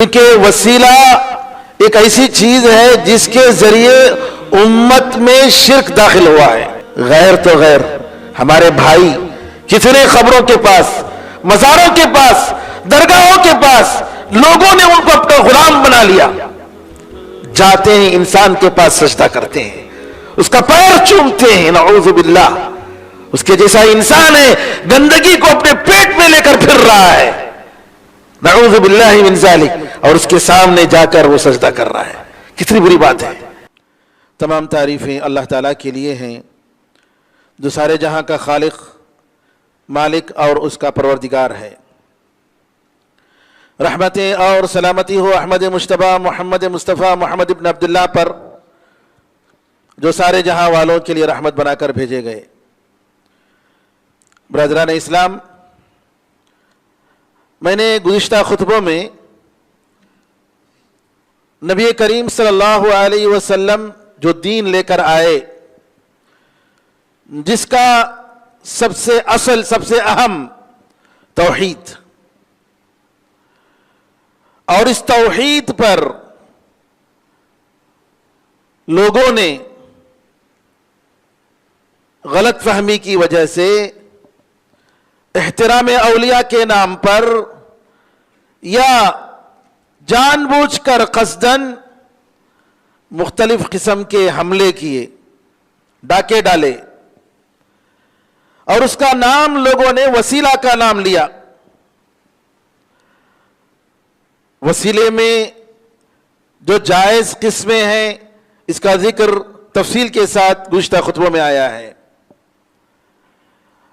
کہ وسیلہ ایک ایسی چیز ہے جس کے ذریعے امت میں شرک داخل ہوا ہے. غیر تو غیر ہمارے بھائی کتنے قبروں کے پاس، مزاروں کے پاس، درگاہوں کے پاس لوگوں نے ان کو اپنا غلام بنا لیا. جاتے ہیں انسان کے پاس سجدہ کرتے ہیں، اس کا پیر چومتے ہیں. نعوذ باللہ، اس کے جیسا انسان ہے گندگی کو اپنے پیٹ میں لے کر پھر رہا ہے. نعوذ باللہ من ذالک، اور اس کے سامنے جا کر وہ سجدہ کر رہا ہے. کتنی بری بات ہے. تمام تعریفیں اللہ تعالیٰ کے لیے ہیں جو سارے جہاں کا خالق، مالک اور اس کا پروردگار ہے. رحمتیں اور سلامتی ہو احمد مجتبیٰ محمد مصطفیٰ محمد ابن عبداللہ پر، جو سارے جہاں والوں کے لیے رحمت بنا کر بھیجے گئے. برادران اسلام، میں نے گزشتہ خطبوں میں نبی کریم صلی اللہ علیہ وسلم جو دین لے کر آئے، جس کا سب سے اصل، سب سے اہم توحید، اور اس توحید پر لوگوں نے غلط فہمی کی وجہ سے احترام اولیاء کے نام پر یا جان بوجھ کر قصداً مختلف قسم کے حملے کیے، ڈاکے ڈالے، اور اس کا نام لوگوں نے وسیلہ کا نام لیا. وسیلے میں جو جائز قسمیں ہیں اس کا ذکر تفصیل کے ساتھ گزشتہ خطبوں میں آیا ہے.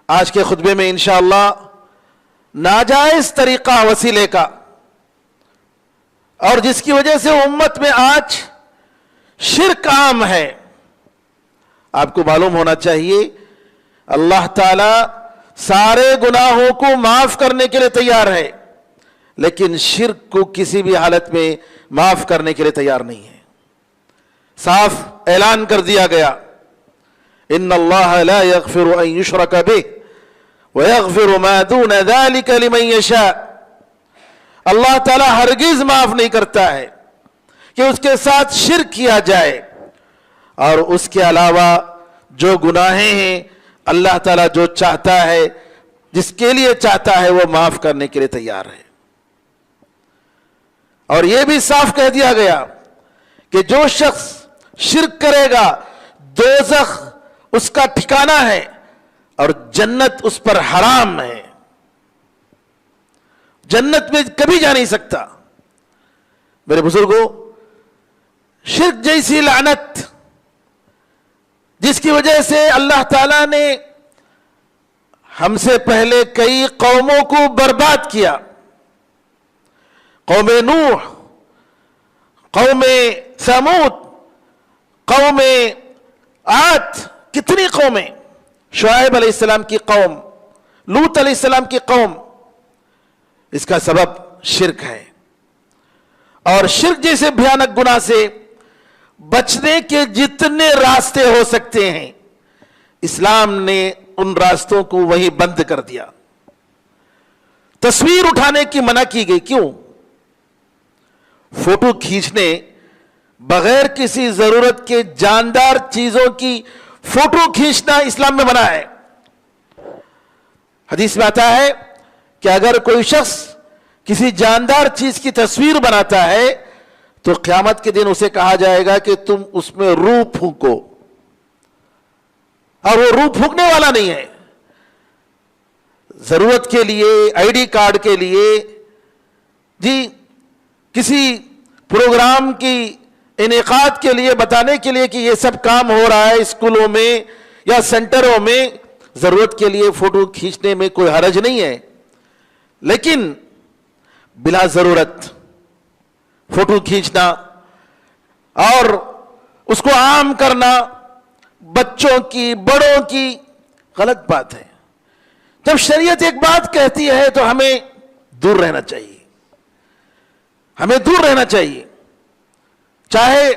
آج کے خطبے میں انشاءاللہ ناجائز طریقہ وسیلے کا، اور جس کی وجہ سے امت میں آج شرک عام ہے. آپ کو معلوم ہونا چاہیے اللہ تعالی سارے گناہوں کو معاف کرنے کے لیے تیار ہے، لیکن شرک کو کسی بھی حالت میں معاف کرنے کے لیے تیار نہیں ہے. صاف اعلان کر دیا گیا، ان اللہ لا یغفر ان یشرک بہ ویغفر ما دون ذلک لمن یشاء. اللہ تعالیٰ ہرگز معاف نہیں کرتا ہے کہ اس کے ساتھ شرک کیا جائے، اور اس کے علاوہ جو گناہیں ہیں اللہ تعالیٰ جو چاہتا ہے، جس کے لیے چاہتا ہے، وہ معاف کرنے کے لیے تیار ہے. اور یہ بھی صاف کہہ دیا گیا کہ جو شخص شرک کرے گا دوزخ اس کا ٹھکانہ ہے اور جنت اس پر حرام ہے، جنت میں کبھی جا نہیں سکتا. میرے بزرگوں، شرک جیسی لعنت جس کی وجہ سے اللہ تعالیٰ نے ہم سے پہلے کئی قوموں کو برباد کیا، قوم نوح، قوم ثمود، قوم عاد، کتنی قومیں، شعیب علیہ السلام کی قوم، لوط علیہ السلام کی قوم. اس کا سبب شرک ہے. اور شرک جیسے بھیانک گناہ سے بچنے کے جتنے راستے ہو سکتے ہیں اسلام نے ان راستوں کو وہی بند کر دیا. تصویر اٹھانے کی منع کی گئی. کیوں؟ فوٹو کھینچنے بغیر کسی ضرورت کے جاندار چیزوں کی فوٹو کھینچنا اسلام میں منع ہے. حدیث میں آتا ہے کہ اگر کوئی شخص کسی جاندار چیز کی تصویر بناتا ہے تو قیامت کے دن اسے کہا جائے گا کہ تم اس میں روح پھونکو، اور وہ روح پھونکنے والا نہیں ہے. ضرورت کے لیے، آئی ڈی کارڈ کے لیے، جی کسی پروگرام کی انعقاد کے لیے، بتانے کے لیے کہ یہ سب کام ہو رہا ہے اسکولوں میں یا سینٹروں میں، ضرورت کے لیے فوٹو کھینچنے میں کوئی حرج نہیں ہے. لیکن بلا ضرورت فوٹو کھینچنا اور اس کو عام کرنا بچوں کی، بڑوں کی، غلط بات ہے. جب شریعت ایک بات کہتی ہے تو ہمیں دور رہنا چاہیے، ہمیں دور رہنا چاہیے. چاہے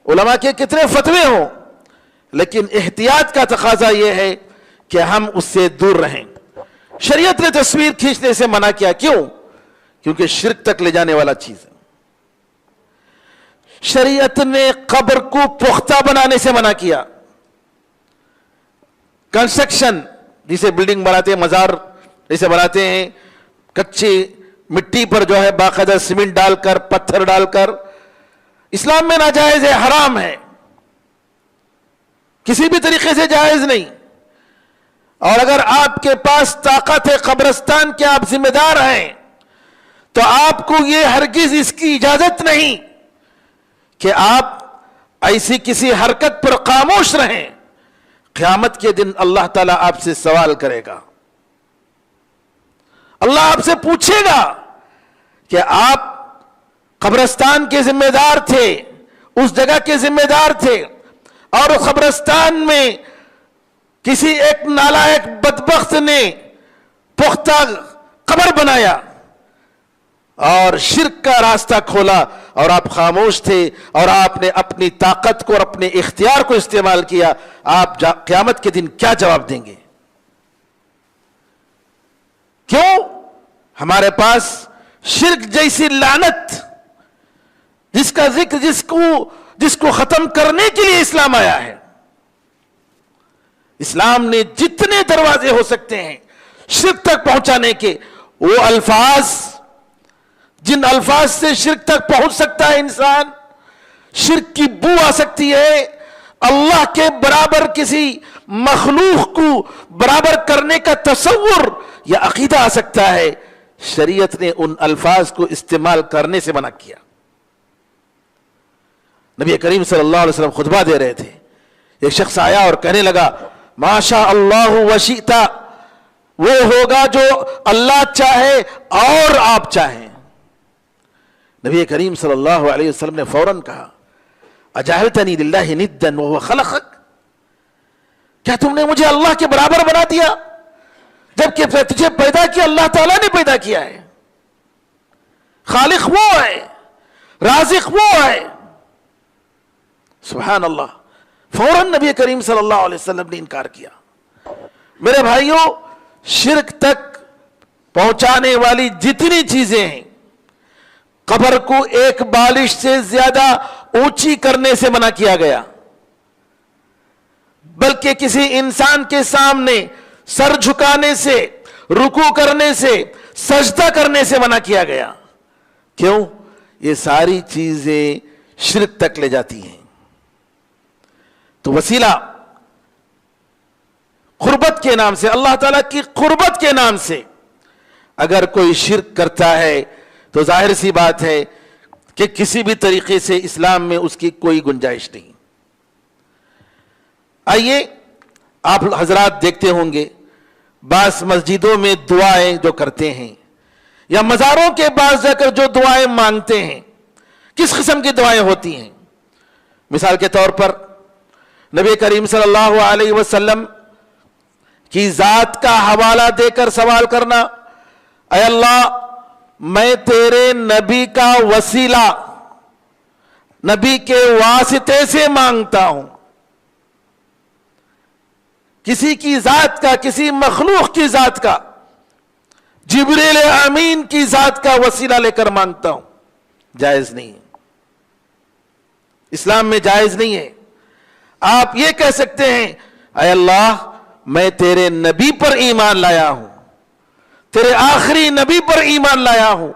علماء کے کتنے فتوے ہوں، لیکن احتیاط کا تقاضا یہ ہے کہ ہم اس سے دور رہیں. شریعت نے تصویر کھینچنے سے منع کیا. کیوں؟ کیونکہ شرک تک لے جانے والا چیز ہے. شریعت نے قبر کو پختہ بنانے سے منع کیا. کنسٹرکشن جسے بلڈنگ بناتے ہیں, مزار جسے بناتے ہیں کچی مٹی پر جو ہے باقاعدہ سیمنٹ ڈال کر, پتھر ڈال کر, اسلام میں ناجائز ہے, حرام ہے, کسی بھی طریقے سے جائز نہیں. اور اگر آپ کے پاس طاقت ہے, قبرستان کے آپ ذمہ دار ہیں, تو آپ کو یہ ہرگز اس کی اجازت نہیں کہ آپ ایسی کسی حرکت پر خاموش رہیں. قیامت کے دن اللہ تعالیٰ آپ سے سوال کرے گا. اللہ آپ سے پوچھے گا کہ آپ قبرستان کے ذمہ دار تھے, اس جگہ کے ذمہ دار تھے, اور اس قبرستان میں کسی ایک نالائق بدبخت نے پختہ قبر بنایا اور شرک کا راستہ کھولا, اور آپ خاموش تھے, اور آپ نے اپنی طاقت کو اور اپنے اختیار کو استعمال کیا. آپ قیامت کے دن کیا جواب دیں گے؟ کیوں ہمارے پاس شرک جیسی لعنت, جس کا ذکر جس کو ختم کرنے کے لیے اسلام آیا ہے. اسلام نے جتنے دروازے ہو سکتے ہیں شرک تک پہنچانے کے, وہ الفاظ جن الفاظ سے شرک تک پہنچ سکتا ہے انسان, شرک کی بو آ سکتی ہے, اللہ کے برابر کسی مخلوق کو برابر کرنے کا تصور یا عقیدہ آ سکتا ہے, شریعت نے ان الفاظ کو استعمال کرنے سے منع کیا. نبی کریم صلی اللہ علیہ وسلم خطبہ دے رہے تھے, ایک شخص آیا اور کہنے لگا ما شاء اللہ وشئتا, وہ ہوگا جو اللہ چاہے اور آپ چاہیں. نبی کریم صلی اللہ علیہ وسلم نے فوراً کہا اجعلتنی للہ ندا وهو خلقک, کیا تم نے مجھے اللہ کے برابر بنا دیا جبکہ تجھے پیدا کیا اللہ تعالیٰ نے پیدا کیا ہے. خالق وہ ہے, رازق وہ ہے. سبحان اللہ. فوراً نبی کریم صلی اللہ علیہ وسلم نے انکار کیا. میرے بھائیوں, شرک تک پہنچانے والی جتنی چیزیں ہیں, قبر کو ایک بالش سے زیادہ اونچی کرنے سے منع کیا گیا, بلکہ کسی انسان کے سامنے سر جھکانے سے, رکوع کرنے سے, سجدہ کرنے سے منع کیا گیا. کیوں؟ یہ ساری چیزیں شرک تک لے جاتی ہیں. تو وسیلہ قربت کے نام سے, اللہ تعالیٰ کی قربت کے نام سے اگر کوئی شرک کرتا ہے تو ظاہر سی بات ہے کہ کسی بھی طریقے سے اسلام میں اس کی کوئی گنجائش نہیں. آئیے, آپ حضرات دیکھتے ہوں گے بعض مسجدوں میں دعائیں جو کرتے ہیں, یا مزاروں کے پاس جا کر جو دعائیں مانگتے ہیں, کس قسم کی دعائیں ہوتی ہیں؟ مثال کے طور پر نبی کریم صلی اللہ علیہ وسلم کی ذات کا حوالہ دے کر سوال کرنا, اے اللہ میں تیرے نبی کا وسیلہ, نبی کے واسطے سے مانگتا ہوں. کسی کی ذات کا, کسی مخلوق کی ذات کا, جبریل امین کی ذات کا وسیلہ لے کر مانگتا ہوں, جائز نہیں ہے. اسلام میں جائز نہیں ہے. آپ یہ کہہ سکتے ہیں اے اللہ میں تیرے نبی پر ایمان لایا ہوں, تیرے آخری نبی پر ایمان لایا ہوں,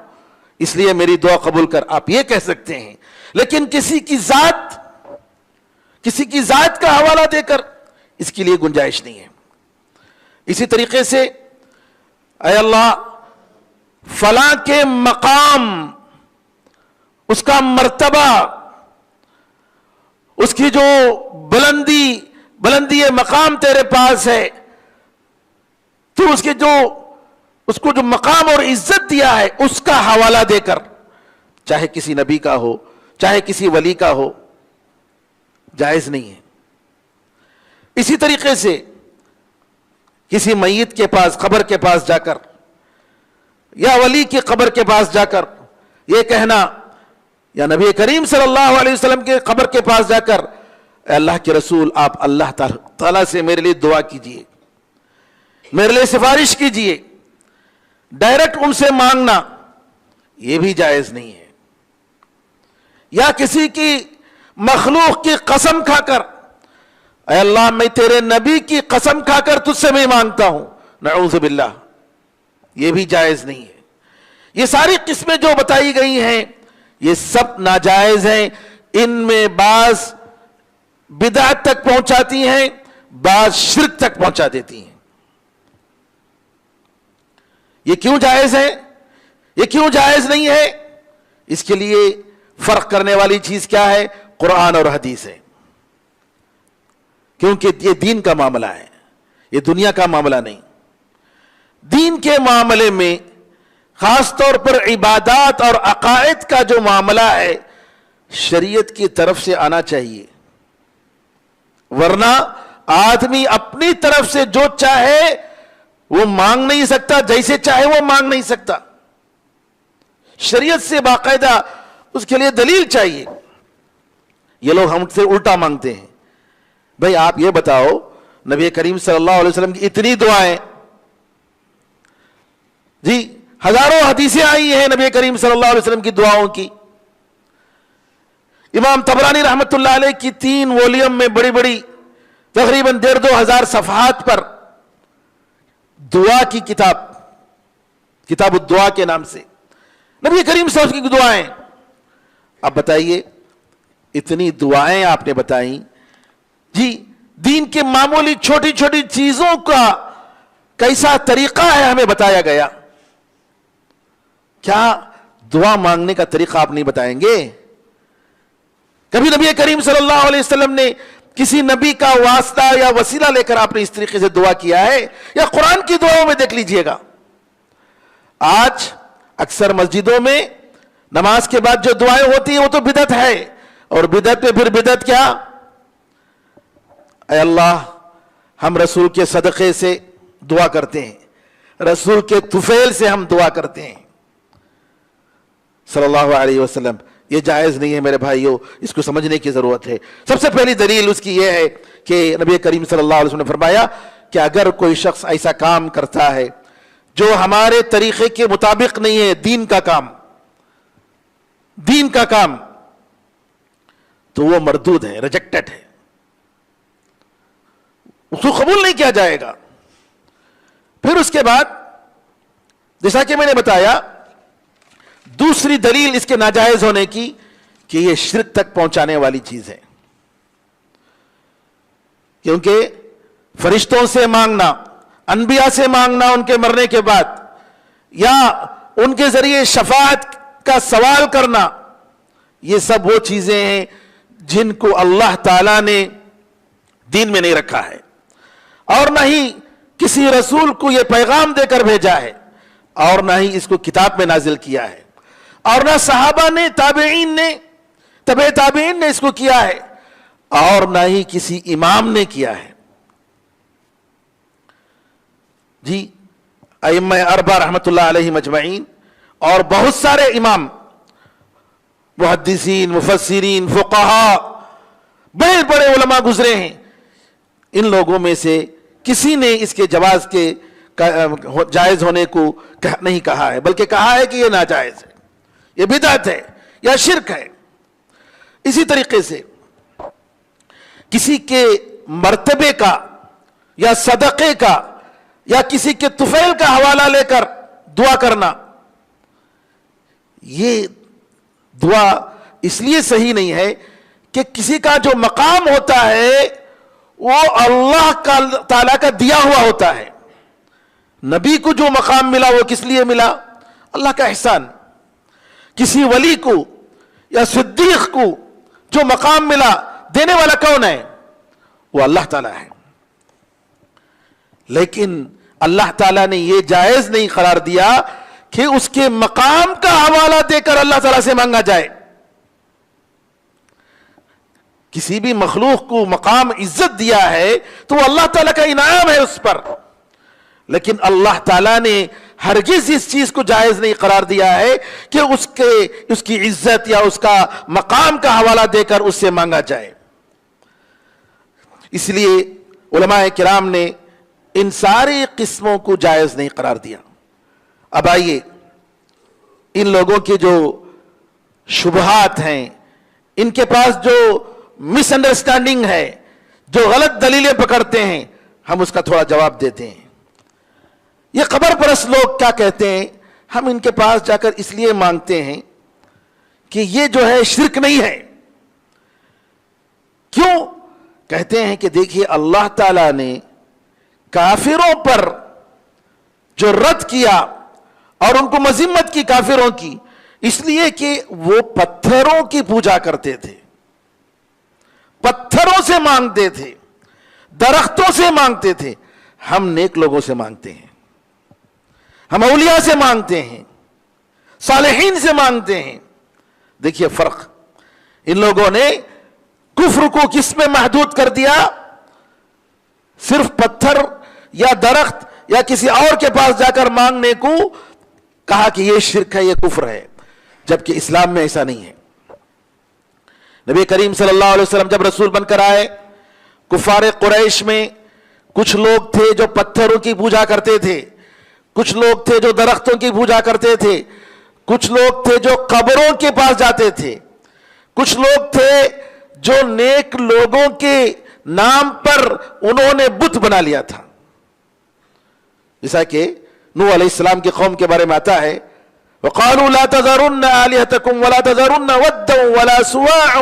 اس لیے میری دعا قبول کر, آپ یہ کہہ سکتے ہیں. لیکن کسی کی ذات کا حوالہ دے کر اس کے لیے گنجائش نہیں ہے. اسی طریقے سے اے اللہ فلاں کے مقام, اس کا مرتبہ, اس کی جو بلندی مقام تیرے پاس ہے, تو اس کو جو مقام اور عزت دیا ہے اس کا حوالہ دے کر, چاہے کسی نبی کا ہو چاہے کسی ولی کا ہو, جائز نہیں ہے. اسی طریقے سے کسی میت کے پاس, قبر کے پاس جا کر, یا ولی کی قبر کے پاس جا کر یہ کہنا, یا نبی کریم صلی اللہ علیہ وسلم کے قبر کے پاس جا کر اے اللہ کے رسول آپ اللہ تعالیٰ سے میرے لیے دعا کیجئے, میرے لیے سفارش کیجئے, ڈائریکٹ ان سے مانگنا, یہ بھی جائز نہیں ہے. یا کسی کی مخلوق کی قسم کھا کر، اے اللہ میں تیرے نبی کی قسم کھا کر تجھ سے میں مانگتا ہوں، نعوذ باللہ، یہ بھی جائز نہیں ہے۔ یہ ساری قسمیں جو بتائی گئی ہیں یہ سب ناجائز ہیں، ان میں بعض بدعت تک پہنچاتی ہیں، بعض شرک تک پہنچا دیتی ہیں۔ یہ کیوں جائز ہے، یہ کیوں جائز نہیں ہے؟ اس کے لیے فرق کرنے والی چیز کیا ہے؟ قرآن اور حدیث ہے، کیونکہ یہ دین کا معاملہ ہے، یہ دنیا کا معاملہ نہیں۔ دین کے معاملے میں خاص طور پر عبادات اور عقائد کا جو معاملہ ہے شریعت کی طرف سے آنا چاہیے، ورنہ آدمی اپنی طرف سے جو چاہے وہ مانگ نہیں سکتا، جیسے چاہے وہ مانگ نہیں سکتا۔ شریعت سے باقاعدہ اس کے لیے دلیل چاہیے۔ یہ لوگ ہم سے الٹا مانگتے ہیں، بھئی آپ یہ بتاؤ نبی کریم صلی اللہ علیہ وسلم کی اتنی دعائیں، جی ہزاروں حدیثیں آئی ہیں نبی کریم صلی اللہ علیہ وسلم کی دعاؤں کی۔ امام طبرانی رحمت اللہ علیہ کی 3 وولیم میں بڑی بڑی تقریباً 1,500 صفحات پر دعا کی کتاب الدعا کے نام سے نبی کریم صلی اللہ علیہ وسلم کی دعائیں۔ اب بتائیے اتنی دعائیں آپ نے بتائیں، جی دین کے معمولی چھوٹی چھوٹی چیزوں کا کیسا طریقہ ہے ہمیں بتایا گیا، کیا دعا مانگنے کا طریقہ آپ نہیں بتائیں گے؟ کبھی نبی کریم صلی اللہ علیہ وسلم نے کسی نبی کا واسطہ یا وسیلہ لے کر آپ نے اس طریقے سے دعا کیا ہے؟ یا قرآن کی دعاؤں میں دیکھ لیجئے گا، آج اکثر مسجدوں میں نماز کے بعد جو دعائیں ہوتی ہیں وہ تو بدعت ہے، اور بدعت پہ پھر بدعت کیا؟ اے اللہ ہم رسول کے صدقے سے دعا کرتے ہیں، رسول کے طفیل سے ہم دعا کرتے ہیں صلی اللہ علیہ وسلم۔ یہ جائز نہیں ہے میرے بھائیوں، اس کو سمجھنے کی ضرورت ہے۔ سب سے پہلی دلیل اس کی یہ ہے کہ نبی کریم صلی اللہ علیہ وسلم نے فرمایا کہ اگر کوئی شخص ایسا کام کرتا ہے جو ہمارے طریقے کے مطابق نہیں ہے، دین کا کام، تو وہ مردود ہے، ریجیکٹڈ ہے، اس کو قبول نہیں کیا جائے گا۔ پھر اس کے بعد جیسا کہ میں نے بتایا دوسری دلیل اس کے ناجائز ہونے کی کہ یہ شرک تک پہنچانے والی چیز ہے، کیونکہ فرشتوں سے مانگنا، انبیاء سے مانگنا ان کے مرنے کے بعد، یا ان کے ذریعے شفاعت کا سوال کرنا، یہ سب وہ چیزیں ہیں جن کو اللہ تعالیٰ نے دین میں نہیں رکھا ہے، اور نہ ہی کسی رسول کو یہ پیغام دے کر بھیجا ہے، اور نہ ہی اس کو کتاب میں نازل کیا ہے، اور نہ صحابہ نے، تابعین نے، تبع تابعین نے اس کو کیا ہے، اور نہ ہی کسی امام نے کیا ہے۔ جی ائمہ اربعہ رحمت اللہ علیہ مجمعین اور بہت سارے امام، محدثین، مفسرین، فقہاء، بڑے بڑے علماء گزرے ہیں، ان لوگوں میں سے کسی نے اس کے جواز کے جائز ہونے کو نہیں کہا ہے، بلکہ کہا ہے کہ یہ ناجائز ہے، یہ بدعت ہے یا شرک ہے۔ اسی طریقے سے کسی کے مرتبے کا یا صدقے کا یا کسی کے طفیل کا حوالہ لے کر دعا کرنا، یہ دعا اس لیے صحیح نہیں ہے کہ کسی کا جو مقام ہوتا ہے وہ اللہ تعالیٰ کا دیا ہوا ہوتا ہے۔ نبی کو جو مقام ملا وہ کس لیے ملا؟ اللہ کا احسان۔ کسی ولی کو یا صدیق کو جو مقام ملا، دینے والا کون ہے؟ وہ اللہ تعالیٰ ہے۔ لیکن اللہ تعالیٰ نے یہ جائز نہیں قرار دیا کہ اس کے مقام کا حوالہ دے کر اللہ تعالیٰ سے مانگا جائے۔ کسی بھی مخلوق کو مقام عزت دیا ہے تو وہ اللہ تعالیٰ کا انعام ہے اس پر، لیکن اللہ تعالیٰ نے ہرگز اس چیز کو جائز نہیں قرار دیا ہے کہ اس کی عزت یا اس کا مقام کا حوالہ دے کر اس سے مانگا جائے۔ اس لیے علماء کرام نے ان ساری قسموں کو جائز نہیں قرار دیا۔ اب آئیے ان لوگوں کے جو شبہات ہیں ان کے پاس جو مس انڈرسٹینڈنگ ہے، جو غلط دلیلیں پکڑتے ہیں، ہم اس کا تھوڑا جواب دیتے ہیں۔ یہ قبر پرست لوگ کیا کہتے ہیں؟ ہم ان کے پاس جا کر اس لیے مانگتے ہیں کہ یہ جو ہے شرک نہیں ہے۔ کیوں؟ کہتے ہیں کہ دیکھیے اللہ تعالیٰ نے کافروں پر جو رد کیا اور ان کو مذمت کی کافروں کی، اس لیے کہ وہ پتھروں کی پوجا کرتے تھے، پتھروں سے مانگتے تھے، درختوں سے مانگتے تھے۔ ہم نیک لوگوں سے مانگتے ہیں، ہم اولیاء سے مانگتے ہیں، صالحین سے مانگتے ہیں۔ دیکھیے فرق، ان لوگوں نے کفر کو کس میں محدود کر دیا؟ صرف پتھر یا درخت یا کسی اور کے پاس جا کر مانگنے کو کہا کہ یہ شرک ہے، یہ کفر ہے، جبکہ اسلام میں ایسا نہیں ہے۔ نبی کریم صلی اللہ علیہ وسلم جب رسول بن کر آئے، کفار قریش میں کچھ لوگ تھے جو پتھروں کی پوجا کرتے تھے، کچھ لوگ تھے جو درختوں کی پوجا کرتے تھے، کچھ لوگ تھے جو قبروں کے پاس جاتے تھے، کچھ لوگ تھے جو نیک لوگوں کے نام پر انہوں نے بت بنا لیا تھا۔ جیسا کہ نوح علیہ السلام کی قوم کے بارے میں آتا ہے، وَقَالُوا لَا تَذَرُنَّ آلِهَتَكُمْ وَلَا تَذَرُنَّ وَدًّا وَلَا سُوَاعًا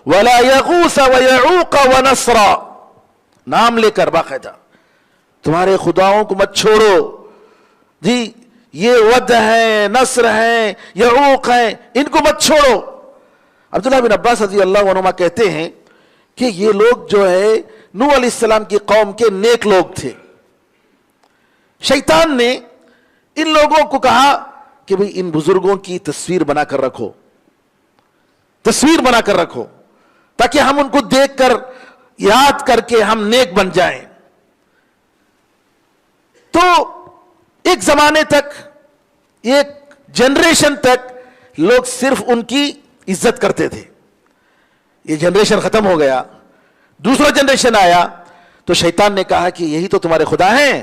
وَلَا يَغُوثَ وَيَعُوقَ وَنَسْرًا، نام لے کر باقاعدہ تمہارے خداؤں کو مت چھوڑو جی، یہ ود ہیں، نصر ہیں، یعوق ہیں، ان کو مت چھوڑو۔ عبداللہ بن عباس رضی اللہ عنہما کہتے ہیں کہ یہ لوگ جو ہے نوح علیہ السلام کی قوم کے نیک لوگ تھے۔ شیطان نے ان لوگوں کو کہا کہ بھئی ان بزرگوں کی تصویر بنا کر رکھو، تصویر بنا کر رکھو، تاکہ ہم ان کو دیکھ کر یاد کر کے ہم نیک بن جائیں۔ تو ایک زمانے تک، ایک جنریشن تک لوگ صرف ان کی عزت کرتے تھے۔ یہ جنریشن ختم ہو گیا، دوسرا جنریشن آیا تو شیطان نے کہا کہ یہی تو تمہارے خدا ہیں،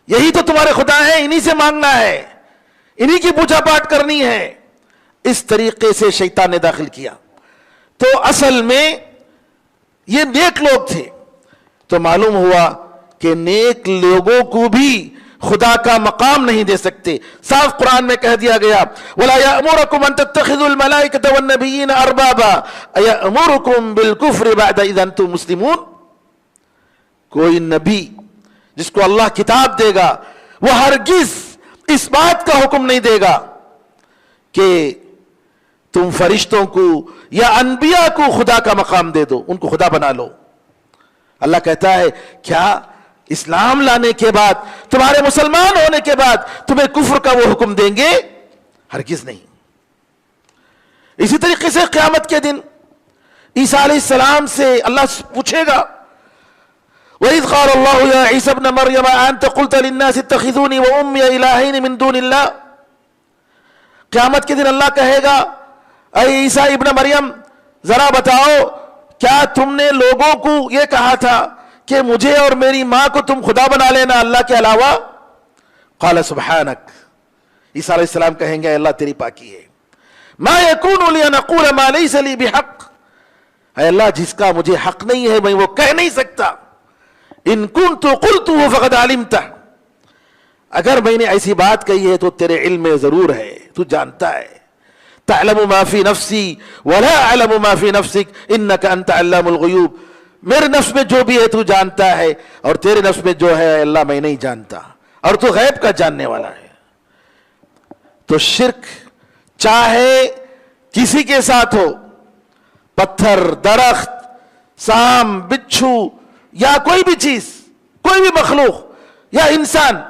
یہی تو تمہارے خدا ہیں، انہی سے مانگنا ہے، انہی کی پوجا پاٹ کرنی ہے۔ اس طریقے سے شیطان نے داخل کیا۔ تو اصل میں یہ نیک لوگ تھے۔ تو معلوم ہوا کہ نیک لوگوں کو بھی خدا کا مقام نہیں دے سکتے۔ صاف قرآن میں کہہ دیا گیا وَلَا يَأْمُرَكُمْ أَن تَتَّخِذُوا الْمَلَائِكَةَ وَالنَّبِيِّينَ أَرْبَابًا أَيَأْمُرُكُمْ بِالْكُفْرِ بَعْدَ إِذْ أَنْتُمْ مُسْلِمُونَ۔ کوئی نبی جس کو اللہ کتاب دے گا وہ ہرگز اس بات کا حکم نہیں دے گا کہ تم فرشتوں کو یا انبیاء کو خدا کا مقام دے دو، ان کو خدا بنا لو۔ اللہ کہتا ہے کیا اسلام لانے کے بعد، تمہارے مسلمان ہونے کے بعد تمہیں کفر کا وہ حکم دیں گے؟ ہرگز نہیں۔ اسی طریقے سے قیامت کے دن عیسیٰ علیہ السلام سے اللہ پوچھے گا وَإِذْ قَالَ اللَّهُ يَا عِيسَى ابْنَ مَرْيَمَ أَنْتَ قُلْتَ لِلنَّاسِ اتَّخِذُونِي وَأُمِّيَ إِلَٰهَيْنِ مِن دُونِ اللَّهِ۔ قیامت کے دن اللہ کہے گا اے عیسیٰ ابن مریم ذرا بتاؤ کیا تم نے لوگوں کو یہ کہا تھا کہ مجھے اور میری ماں کو تم خدا بنا لینا اللہ کے علاوہ؟ قال سبحانک، عیسیٰ علیہ السلام کہیں گے اللہ تیری پاکی ہے، ما یکون لی ان اقول ما لیس لی بحق، اے اللہ جس کا مجھے حق نہیں ہے میں وہ کہہ نہیں سکتا۔ ان کنت قلتہ فقد علمتہ، اگر میں نے ایسی بات کہی ہے تو تیرے علم میں ضرور ہے، تو جانتا ہے۔ تعلم ما فی نفسی ولا اعلم ما فی نفسک انک انت علام الغیوب، میرے نفس میں جو بھی ہے تو جانتا ہے اور تیرے نفس میں جو ہے اللہ میں نہیں جانتا، اور تو غیب کا جاننے والا ہے۔ تو شرک چاہے کسی کے ساتھ ہو، پتھر، درخت، سام، بچھو یا کوئی بھی چیز، کوئی بھی مخلوق یا انسان،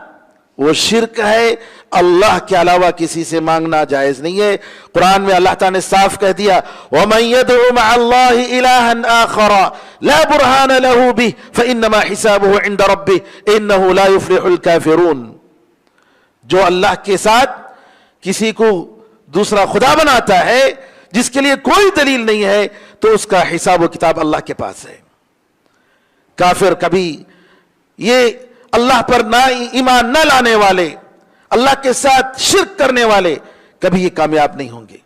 وہ شرک ہے۔ اللہ کے علاوہ کسی سے مانگنا جائز نہیں ہے۔ قرآن میں اللہ تعالیٰ نے صاف کہہ دیا وَمَن يَدْعُ مَعَ اللَّهِ إِلَٰهًا آخَرَ لَا بُرْهَانَ لَهُ بِهِ فَإِنَّمَا حِسَابُهُ عِنْدَ رَبِّهِ إِنَّهُ لَا يُفْلِحُ الْكَافِرُونَ، جو اللہ کے ساتھ کسی کو دوسرا خدا بناتا ہے جس کے لیے کوئی دلیل نہیں ہے تو اس کا حساب و کتاب اللہ کے پاس ہے۔ کافر کبھی یہ اللہ پر نہ ایمان نہ لانے والے، اللہ کے ساتھ شرک کرنے والے کبھی یہ کامیاب نہیں ہوں گے۔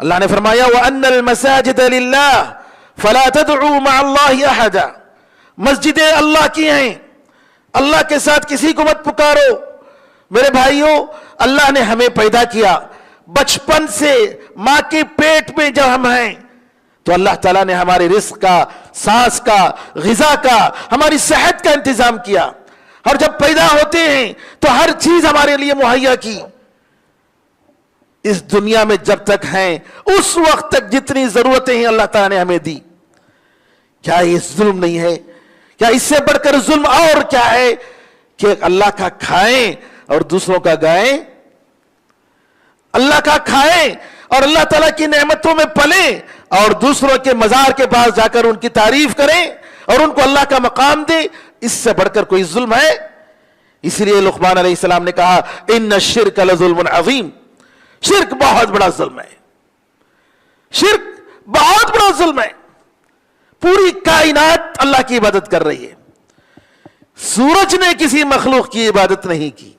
اللہ نے فرمایا وَأَنَّ الْمَسَاجِدَ لِلَّهِ فَلَا تَدْعُوا مَعَ اللَّهِ أَحَدًا، مسجدیں اللہ کی ہیں، اللہ کے ساتھ کسی کو مت پکارو۔ میرے بھائیوں، اللہ نے ہمیں پیدا کیا، بچپن سے ماں کے پیٹ میں جب ہم ہیں تو اللہ تعالیٰ نے ہمارے رزق کا، سانس کا، غذا کا، ہماری صحت کا انتظام کیا، اور جب پیدا ہوتے ہیں تو ہر چیز ہمارے لیے مہیا کی۔ اس دنیا میں جب تک ہیں اس وقت تک جتنی ضرورتیں ہیں اللہ تعالیٰ نے ہمیں دی۔ کیا یہ ظلم نہیں ہے؟ کیا اس سے بڑھ کر ظلم اور کیا ہے کہ اللہ کا کھائیں اور دوسروں کا گائیں؟ اللہ کا کھائیں اور اللہ تعالیٰ کی نعمتوں میں پلیں اور دوسروں کے مزار کے پاس جا کر ان کی تعریف کریں اور ان کو اللہ کا مقام دیں، اس سے بڑھ کر کوئی ظلم ہے؟ اس لیے لقمان علیہ السلام نے کہا ان الشرک لظلم عظیم، شرک بہت بڑا ظلم ہے، شرک بہت بڑا ظلم ہے۔ پوری کائنات اللہ کی عبادت کر رہی ہے، سورج نے کسی مخلوق کی عبادت نہیں کی،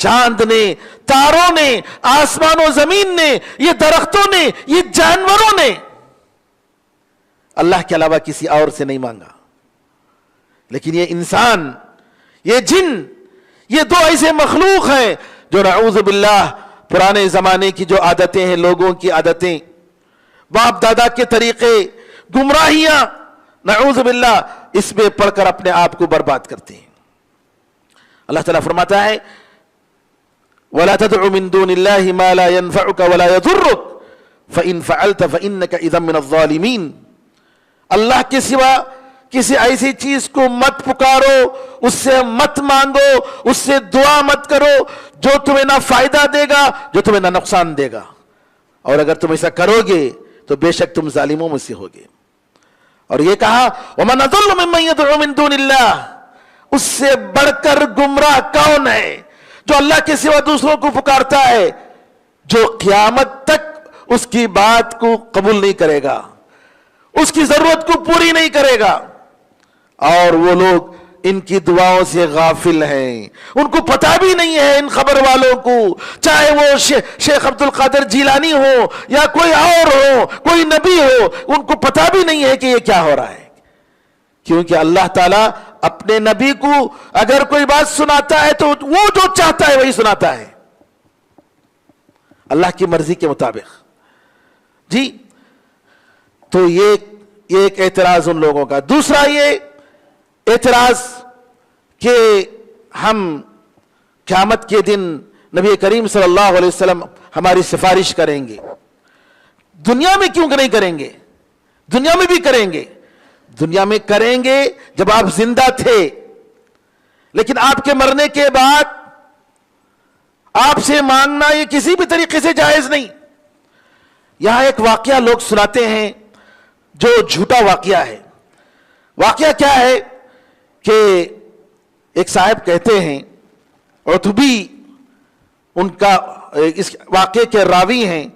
چاند نے، تاروں نے، آسمان و زمین نے، یہ درختوں نے، یہ جانوروں نے اللہ کے علاوہ کسی اور سے نہیں مانگا۔ لیکن یہ انسان، یہ جن، یہ دو ایسے مخلوق ہیں جو نعوذ باللہ پرانے زمانے کی جو عادتیں ہیں، لوگوں کی عادتیں، باپ دادا کے طریقے، گمراہیاں، نعوذ باللہ اس میں پڑھ کر اپنے آپ کو برباد کرتے ہیں۔ اللہ تعالیٰ فرماتا ہے وَلَا تَدْعُ مِن دُونِ اللَّهِ مَا لَا يَنفَعُكَ وَلَا يَضُرُّكَ فَإِن فَعَلْتَ فَإِنَّكَ إِذًا مِنَ الظَّالِمِينَ۔ اللہ کے سوا کسی ایسی چیز کو مت پکارو، اس سے مت مانگو، اس سے دعا مت کرو جو تمہیں نہ فائدہ دے گا، جو تمہیں نہ نقصان دے گا، اور اگر تم ایسا کرو گے تو بے شک تم ظالموں میں سے ہوگے۔ اور یہ کہا وَمَنْ أَضَلُّ مِمَّنْ يَدْعُو مِن دُونِ اللَّهِ، اس سے بڑھ کر گمراہ کون ہے جو اللہ کے سوا دوسروں کو پکارتا ہے، جو قیامت تک اس کی بات کو قبول نہیں کرے گا، اس کی ضرورت کو پوری نہیں کرے گا، اور وہ لوگ ان کی دعاؤں سے غافل ہیں، ان کو پتہ بھی نہیں ہے، ان خبر والوں کو، چاہے وہ شیخ عبد القادر جیلانی ہو یا کوئی اور ہو، کوئی نبی ہو، ان کو پتہ بھی نہیں ہے کہ یہ کیا ہو رہا ہے، کیونکہ اللہ تعالیٰ اپنے نبی کو اگر کوئی بات سناتا ہے تو وہ جو چاہتا ہے وہی سناتا ہے، اللہ کی مرضی کے مطابق۔ جی تو یہ ایک اعتراض ان لوگوں کا۔ دوسرا یہ اعتراض کہ ہم قیامت کے دن نبی کریم صلی اللہ علیہ وسلم ہماری سفارش کریں گے، دنیا میں کیوں نہیں کریں گے؟ دنیا میں بھی کریں گے، دنیا میں کریں گے جب آپ زندہ تھے، لیکن آپ کے مرنے کے بعد آپ سے مانگنا یہ کسی بھی طریقے سے جائز نہیں۔ یہاں ایک واقعہ لوگ سناتے ہیں جو جھوٹا واقعہ ہے۔ واقعہ کیا ہے کہ ایک صاحب کہتے ہیں، عتبی ان کا اس واقعے کے راوی ہیں،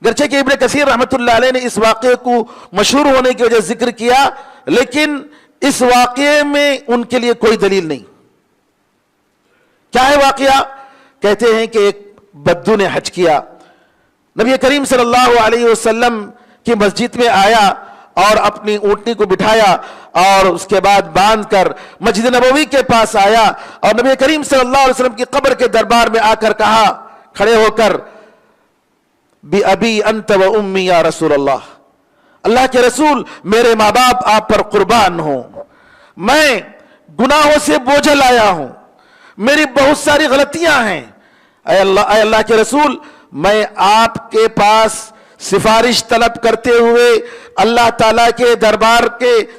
گرچہ کہ ابن کثیر رحمت اللہ علیہ نے اس واقعے کو مشہور ہونے کی وجہ ذکر کیا، لیکن اس واقعے میں ان کے لیے کوئی دلیل نہیں۔ کیا ہے واقعہ؟ کہتے ہیں کہ ایک بدو نے حج کیا، نبی کریم صلی اللہ علیہ وسلم کی مسجد میں آیا اور اپنی اونٹنی کو بٹھایا اور اس کے بعد باندھ کر مسجد نبوی کے پاس آیا اور نبی کریم صلی اللہ علیہ وسلم کی قبر کے دربار میں آ کر کہا کھڑے ہو کر بِأَبِي أَنْتَ وَأُمِّي یا رسول اللہ، اللہ کے رسول میرے ماں باپ آپ پر قربان ہوں، میں گناہوں سے بوجھل آیا ہوں، میری بہت ساری غلطیاں ہیں، اے اللہ کے رسول میں آپ کے پاس سفارش طلب کرتے ہوئے اللہ تعالیٰ کے دربار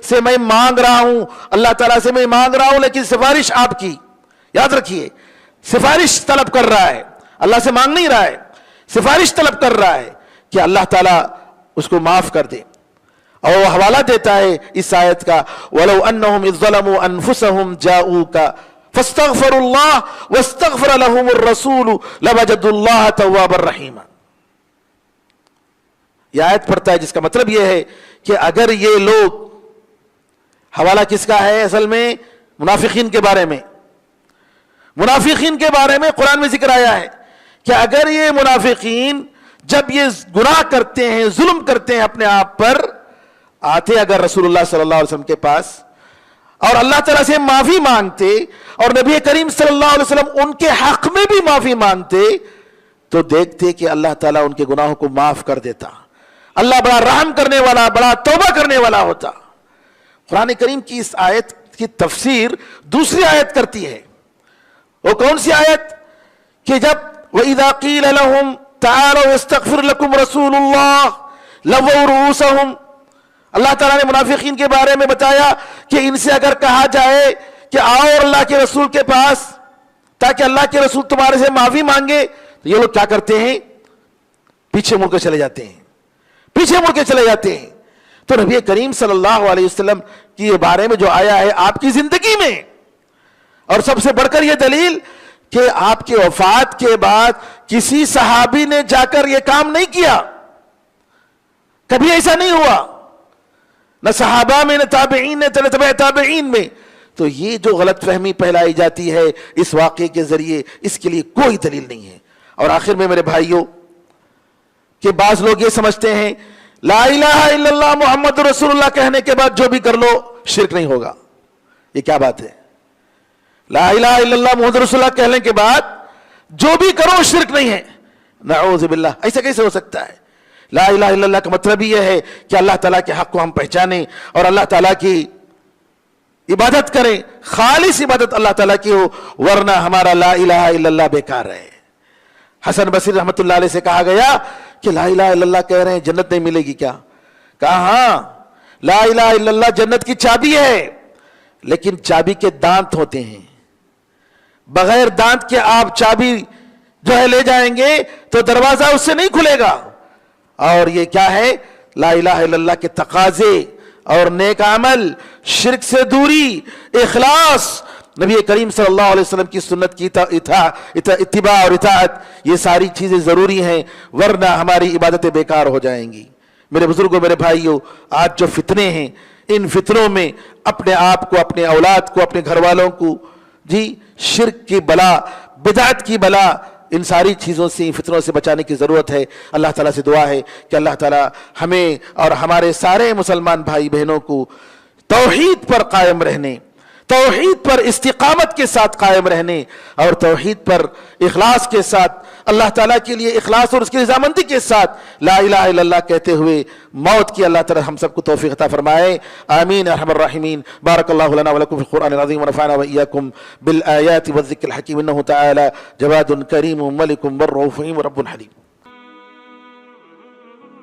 سے میں مانگ رہا ہوں، اللہ تعالیٰ سے میں مانگ رہا ہوں، لیکن سفارش آپ کی، یاد رکھیے سفارش طلب کر رہا ہے، اللہ سے مانگ نہیں رہا ہے، سفارش طلب کر رہا ہے کہ اللہ تعالیٰ اس کو معاف کر دے۔ اور وہ حوالہ دیتا ہے اس آیت کا وَلَوْ أَنَّهُمْ إِذْ ظَلَمُوا أَنفُسَهُمْ جَاءُوكَ فَاسْتَغْفَرُوا اللَّهَ وَاسْتَغْفَرَ لَهُمُ الرَّسُولُ لَوَجَدُوا اللَّهَ تَوَّابًا رَحِيمًا۔ یہ آیت پڑھتا ہے جس کا مطلب یہ ہے کہ اگر یہ لوگ، حوالہ کس کا ہے اصل میں؟ منافقین کے بارے میں، منافقین کے بارے میں قرآن میں ذکر آیا ہے کہ اگر یہ منافقین جب یہ گناہ کرتے ہیں، ظلم کرتے ہیں اپنے آپ پر، آتے اگر رسول اللہ صلی اللہ علیہ وسلم کے پاس اور اللہ تعالیٰ سے معافی مانگتے اور نبی کریم صلی اللہ علیہ وسلم ان کے حق میں بھی معافی مانگتے، تو دیکھتے کہ اللہ تعالیٰ ان کے گناہوں کو معاف کر دیتا۔ اللہ بڑا رحم کرنے والا، بڑا توبہ کرنے والا ہوتا۔ قرآن کریم کی اس آیت کی تفسیر دوسری آیت کرتی ہے۔ وہ کون سی آیت؟ کہ جب وَإِذَا قِيلَ لَهُمْ تَعَالَوْا يَسْتَغْفِرْ لَكُمْ رَسُولُ اللَّهِ لَوَّوْا رُؤُوسَهُمْ، اللہ تعالیٰ نے منافقین کے بارے میں بتایا کہ ان سے اگر کہا جائے کہ آؤ اللہ کے رسول کے پاس تاکہ اللہ کے رسول تمہارے سے معافی مانگے، تو یہ لوگ کیا کرتے ہیں؟ پیچھے مڑ کے چلے جاتے ہیں، پیچھے مڑ کے چلے جاتے ہیں۔ تو نبی کریم صلی اللہ علیہ وسلم کی بارے میں جو آیا ہے آپ کی زندگی میں، اور سب سے بڑھ کر یہ دلیل کہ آپ کے وفات کے بعد کسی صحابی نے جا کر یہ کام نہیں کیا، کبھی ایسا نہیں ہوا، نہ صحابہ میں، نہ تابعین نے، نہ تبع تابعین میں۔ تو یہ جو غلط فہمی پھیلائی جاتی ہے اس واقعے کے ذریعے، اس کے لیے کوئی دلیل نہیں ہے۔ اور آخر میں میرے بھائیوں، کہ بعض لوگ یہ سمجھتے ہیں لا الہ الا اللہ محمد رسول اللہ کہنے کے بعد جو بھی کر لو شرک نہیں ہوگا۔ یہ کیا بات ہے؟ لا الہ الا اللہ محمد رسول اللہ کہنے کے بعد جو بھی کرو شرک نہیں ہے؟ نعوذ باللہ، ایسا کیسے ہو سکتا ہے؟ لا الہ الا اللہ کا مطلب یہ ہے کہ اللہ تعالیٰ کے حق کو ہم پہچانیں اور اللہ تعالیٰ کی عبادت کریں، خالص عبادت اللہ تعالیٰ کی ہو، ورنہ ہمارا لا الہ الا اللہ بیکار ہے۔ حسن بصری رحمت اللہ علیہ سے کہا گیا کہ لا الہ الا اللہ کہہ رہے ہیں جنت نہیں ملے گی کیا؟ کہا ہاں، لا الہ الا اللہ جنت کی چابی ہے، لیکن چابی کے دانت ہوتے ہیں، بغیر دانت کے آپ چابی جو ہے لے جائیں گے تو دروازہ اس سے نہیں کھلے گا۔ اور یہ کیا ہے؟ لا الہ الا اللہ کے تقاضے اور نیک عمل، شرک سے دوری، اخلاص، نبی کریم صلی اللہ علیہ وسلم کی سنت کی اتباع اور اطاعت، یہ ساری چیزیں ضروری ہیں، ورنہ ہماری عبادتیں بیکار ہو جائیں گی۔ میرے بزرگوں، میرے بھائیوں، آج جو فتنے ہیں، ان فتنوں میں اپنے آپ کو، اپنے اولاد کو، اپنے گھر والوں کو شرک کی بلا، بدعت کی بلا، ان ساری چیزوں سے، ان فتنوں سے بچانے کی ضرورت ہے۔ اللہ تعالیٰ سے دعا ہے کہ اللہ تعالیٰ ہمیں اور ہمارے سارے مسلمان بھائی بہنوں کو توحید پر قائم رہنے، توحید پر استقامت کے ساتھ قائم رہنے، اور توحید پر اخلاص کے ساتھ، اللہ تعالیٰ کے لیے اخلاص اور اس کی رضامندی کے ساتھ لا الہ الا اللہ کہتے ہوئے موت کی اللہ تعالیٰ ہم سب کو توفیق عطا فرمائے۔ آمین ارحم الراحمین۔ بارک اللہ لنا ولکم فی القرآن العظیم ونفعنا وإیاکم بالآیات والذکر الحکیم، انہ تعالی جواد کریم ملک بر رؤوف رحیم رب حلیم۔